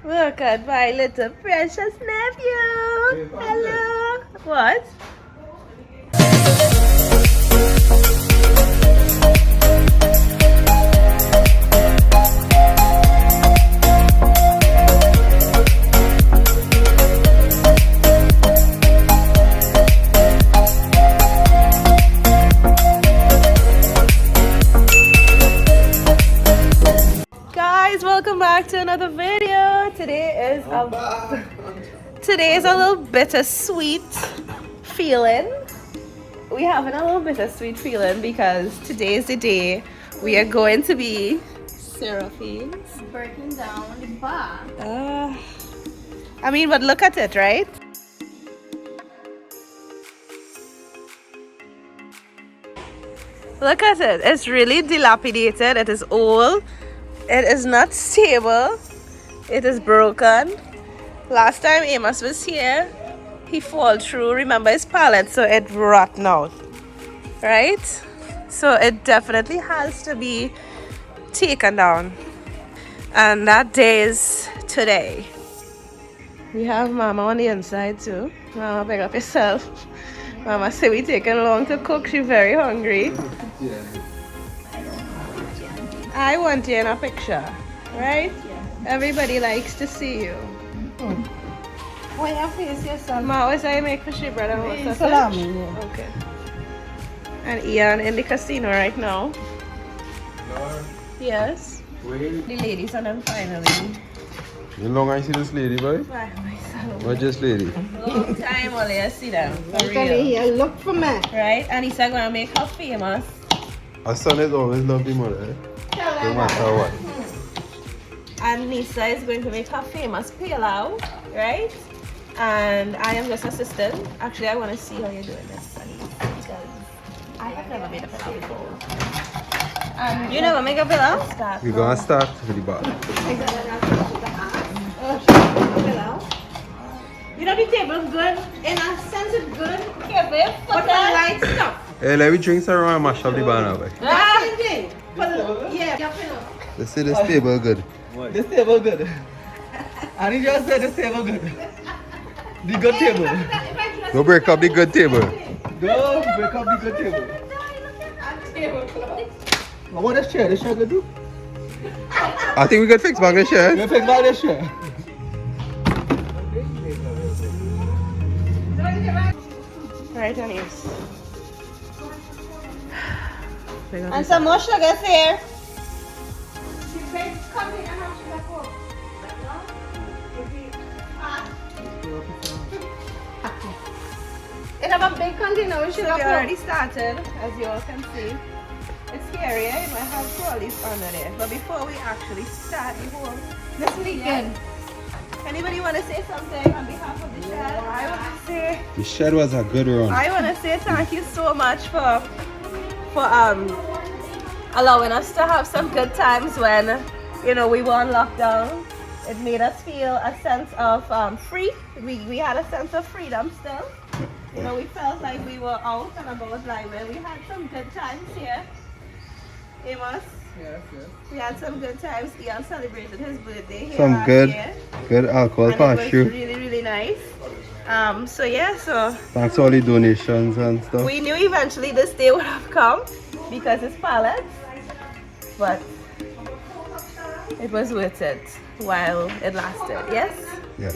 Look at my little precious nephew. Hello. What? Guys, welcome back to another video. Today is a little bittersweet feeling. We having a little bittersweet feeling because today is the day we are going to be Seraphine's Breaking down the bar. but look at it, right? Look at it. It's really dilapidated. It is old. It is not stable. It is broken. Last time Amos was here, he fall through. Remember his pallet, so it rotten out. Right? So it definitely has to be taken down. And that day is today. We have Mama on the inside too. Mama, pick up yourself. Mama say we taking long to cook. She's very hungry. I want you in a picture, right? Yeah. Everybody likes to see you. Why you face yourself? Ma, what I make for she brother? What's Salami, yeah. Okay. And Ian in the casino right now. Lord, Yes. wait. The ladies and then finally. You long I see this lady, boy? By myself. What just lady? Long time only I see them. For Actually, real. here, look for me. Right? And he's gonna make her famous. A son is always love the mother, eh? No matter what. And Nisa is going to make her famous pilau, right? And I am just assistant. Actually, I want to see how you're doing this, Sunny, because I have never made a pilau before. And You never make a pillow? start We're gonna start with the bar. You know the table's good. In a sense, it's good. Here, babe. Put the light stuff. Hey, let me drink some around and mash up the bar now, boy. Ah! Yeah, your pillow. Let's see this table good. This table good. And he just said this table good. The good table. Go break up the good table. Go break up the good table. Now what this chair? This chair good do? I think we could fix back the chair. You fix back this chair. Right, Anis. And some more sugar here. It have a big container with So sugar. we already started, as you all can see. It's scary, eh? It might have trolleys under there. But before we actually start the whole This weekend. anybody want to say something on behalf of the shed? I want to say The shed was a good run. I want to say thank you so much for allowing us to have some good times when we were on lockdown. It made us feel a sense of free. We had a sense of freedom still. We felt like we were out and about like where we had some good times here. Amos, Yes, yes. we had some good times. Ian celebrated his birthday here Some last good, year. good alcohol And it pass was through. really, really nice. So Thanks for all the donations and stuff. we knew eventually this day would have come because it's pallets, but it was worth it while it lasted. Yes? Yeah.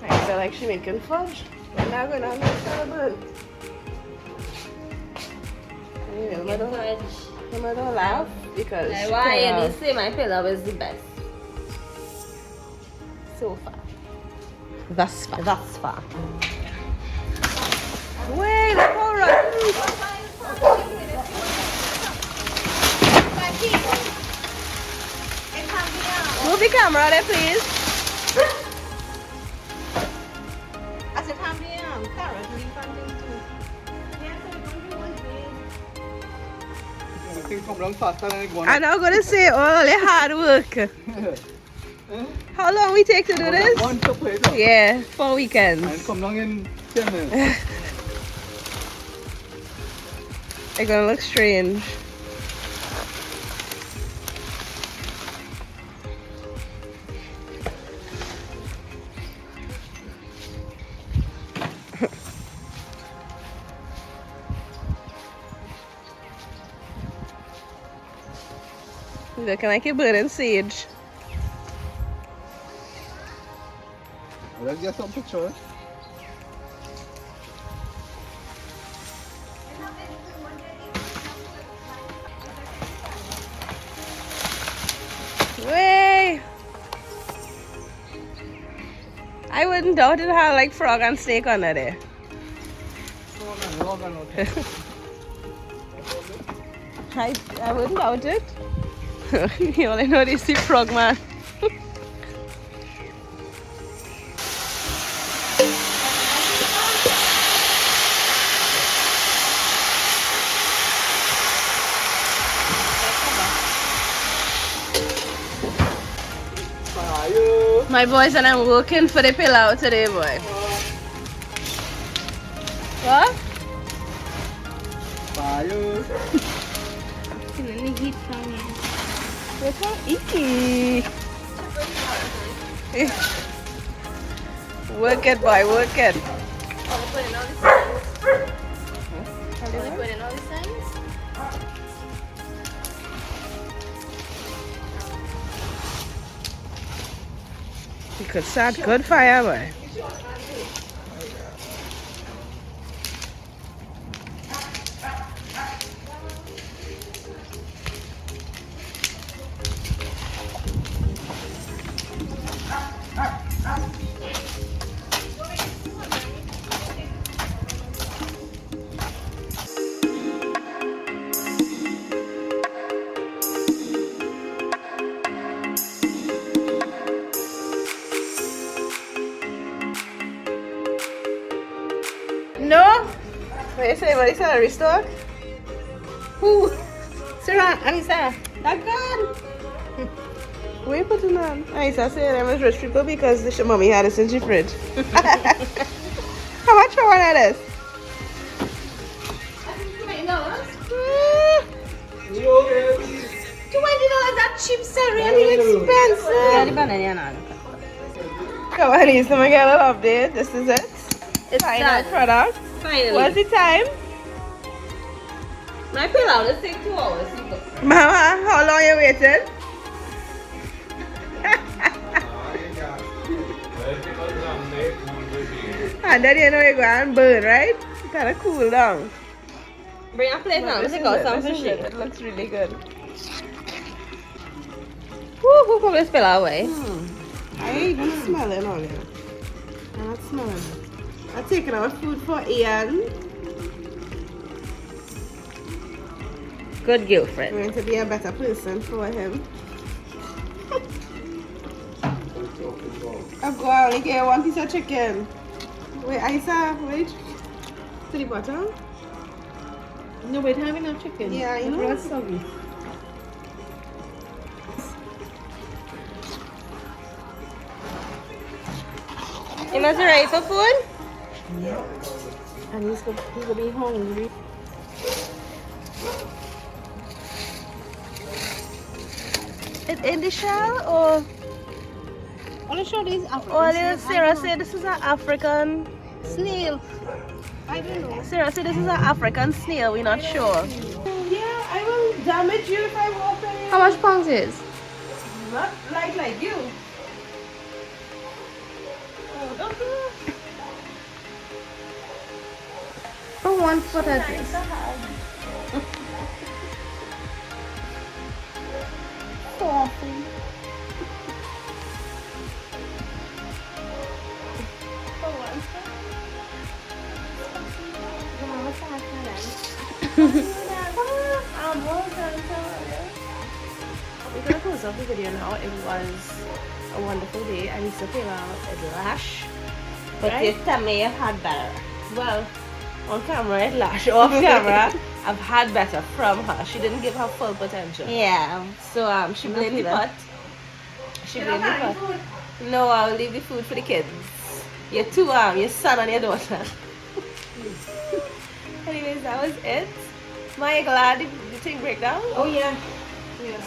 I feel like she making fudge. We're not gonna make her Anyway, I'm gonna laugh because she Why kinda- you say my pillow is the best? so far. Thus far. Thus far. Wait, look how rotten. Move the camera there, please. I said, how many carrots do you find in too? I think come down faster than it going I'm not gonna say all the hard work. How long we take to do this? One to play it. Yeah, 4 weekends. And come down in 10 minutes. It's gonna look strange. Looking like you're burning sage. Let's get some pictures. Way! I wouldn't doubt it had like frog and snake under there. I wouldn't doubt it. You only know they see frog man. My boys and I'm working for the pillow today, boy. What? Fire. Feeling the heat from here. Which one? Eee. Work it, boy, work it. Are we putting all the signs? Are we putting all the signs? You could start good fire, boy. No? What you say? What you say? Restock? Who? Sarah, I mean Sarah. That gun. What you putting on? I said them as rich people because the mommy had it in the fridge. How much for one of this? $20. That cheap, sir. Really expensive. Yeah, the banana. Come on, Lisa, my girl, I love it. This is it. It's Final done. product. Finally. What's the time? My pillow, let's take 2 hours. Mama, how long you waited? And then you know you go and burn, right? Kind of cool down. Bring a plate now. Let's This take out is some it, this is fishing. it. It looks really good. Who probably spill away? I ain't even smell it all here. I'm not smelling it. I'm taking out food for Ian. Good I'm girlfriend. going to be a better person for him. I've got only get 1 piece of chicken. Wait, Isa, wait. To the bottom? No, wait, having no chicken. Yeah, I know. That's soggy. You must be ready for food? And he's gonna be hungry. It in the shell or? I want to show these African Or snails. Sarah said this is an African Snail. I don't know. Sarah said this is an African snail, we're not sure. Yeah, I will damage you if I walk in. How much pounds is? Not like you. Oh, don't do it. For 1 foot at least. Coffee. We're gonna close off the video now. It was a wonderful day. Anissa came out a lash. But Right? this time may have had better. Well, On camera, it lash. Off camera, I've had better from her. She didn't give her full potential. Yeah. So she blamed the pot. She blamed the pot. No, I'll leave the food for the kids. Your two your son and your daughter. Anyways, that was it. Maya, glad the thing break down? Oh yeah.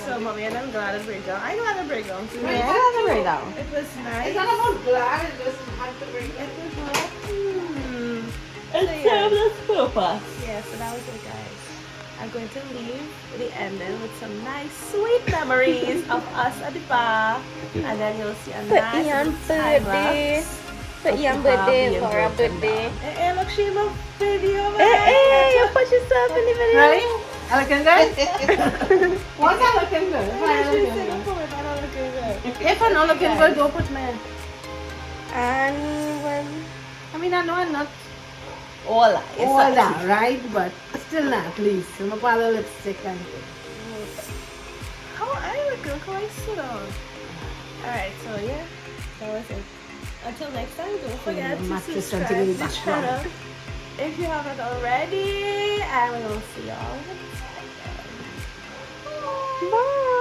So mommy and I'm glad it break down. I glad it break down too. Yeah, that's a breakdown. It was nice. It's not about glad, it just had to bring It was hot. It served its purpose. Yeah, so that was it, guys. I'm going to leave the ending with some nice, sweet memories of us at the bar, and then you'll see a nice Ian's time birthday. lapse For of the Ian's bar birthday, being for our broken birthday. down. Hey, look, she in my video, man. Hey, you put yourself in the video. Ready? I looking good? What's I looking good? If I She looking said, good. "Don't put it, I don't look good." If I'm not looking good, don't put me in. And when I mean, I know I'm not all that, it's all up to that, right? But still not, please. I'm going to put a little lipstick and how I look how I sit on. Alright, so yeah, that was it. Until next time, don't forget to mattress subscribe until to we the back channel if you haven't already, and we will see y'all next time. Bye.